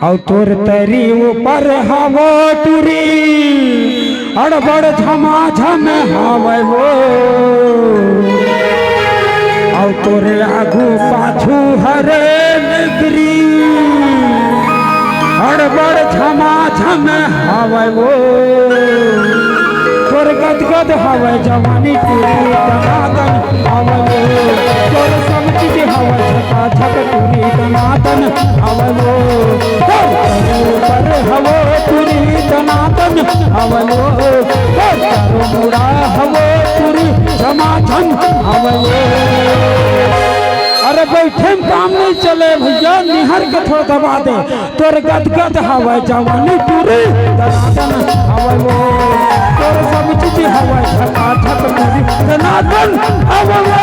और तोर तरी ऊपर हवो टूरी अड़बड़ झमाझम हवे वो और तोरे आगू पाछू हरे नगरी अड़बड़ झमाझम हवे वो तोर गदगद हवे जवानी टूरी दनादन हवे वो तोर सब चीज हवे झकाझक टूरी दनादन हवे वो पर हवो टूरी दनादन हवे वो तारो मुड़ा हवो टूरी झमाझम हवे वो। अरे बैठे काम नहीं चले भैया निहर के थोड़ा दबा दे तोर गदगद हवा जवानी टूरी दनादन हवा वो तोर सब चीज हवा झकाझक टूरी दनादन हवा वो।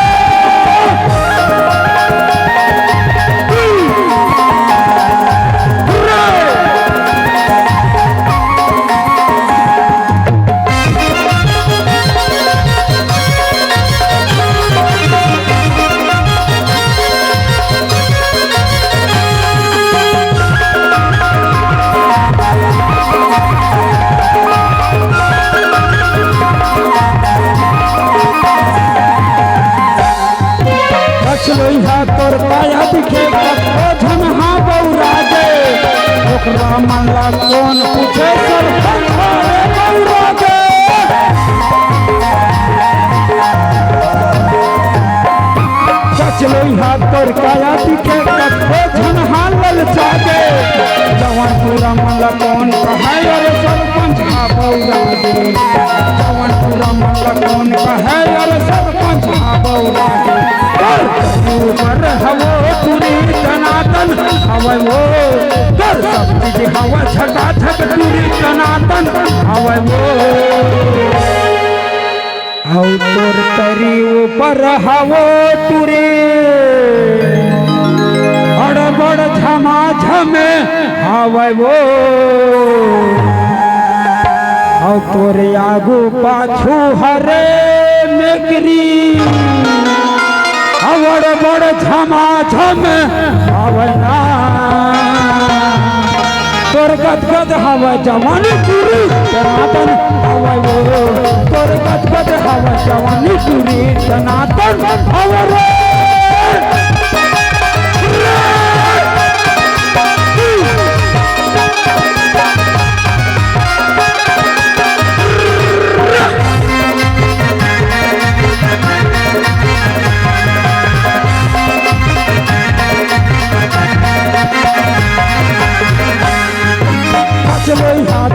तोर पाया दिखे झनहा बौरा गे ओकरा मामला कौन पूछे सर बौरा गे चलो हाथ तोर पाया दिखे झनहा ललचा गे जवान पूरा मामला कौन कहे अरे सरपंच हा बौरा गे जवान पूरा मामला कौन कहे अरे सरपंच हा बौरा गे ऊपर हवो टूरी दनादन हवे वो कर सब चीज हवा झकाझक टूरी दनादन हवे वो औ तोर तरी ऊपर हवो टूरी अड़बड़ झमाझम हवे वो औ तोर आगू पाछू हरे मेकरी बड़ बड़ झमाझम हवना तोर गदगद हवा जवानी टूरी दनादन हवे वो तोर गदगद हवा जवानी टूरी दनादन हवे वो।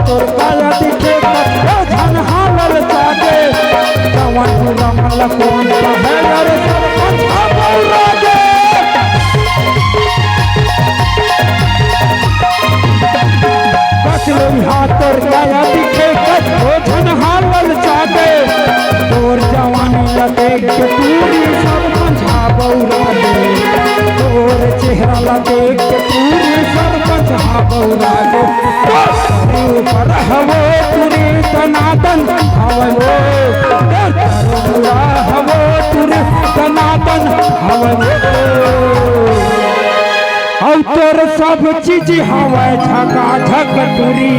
तोर काया दिखे झनहा ललचा गे जवान पूरा मामला कौन कहे अरे सरपंच हा बौरा गे तोर काया दिखे झनहा ललचा गे तोर जवानी लगे के पूरी सरपंच हा बौरा गे तोर चेहरा लगे के पूरी सरपंच हा बौरा गे ऊपर हवो टूरी दनादन हवे वो तारो हवो टूरी दनादन हवे वो और तोर सब चीज हवे झकाझक टूरी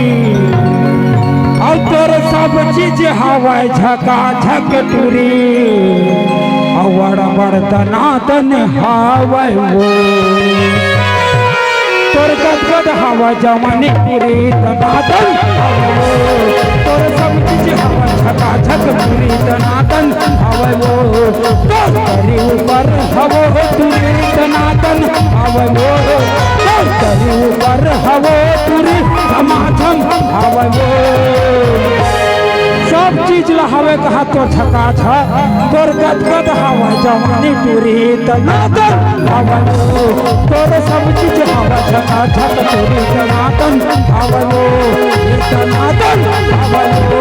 और तोर सब चीज हवे झकाझक टूरी और बड़ दनादन हवे वो तोर गदगद हवा जवानी टूरी दनादन तोर सब चीज हवा झकाझक टूरी दनादन हवे वो तोर तरी ऊपर हवो टूरी दनादन हवे वो तोर तरी ऊपर हवो टूरी झमाझम हवे वो सब चीज हवे कहा तो झकाझक तोर गदगद हवा जवानी टूरी दनादन हवे वो तोर सब चीज हवा झकाझक टूरी दनादन हवे वो दनादन हवे वो।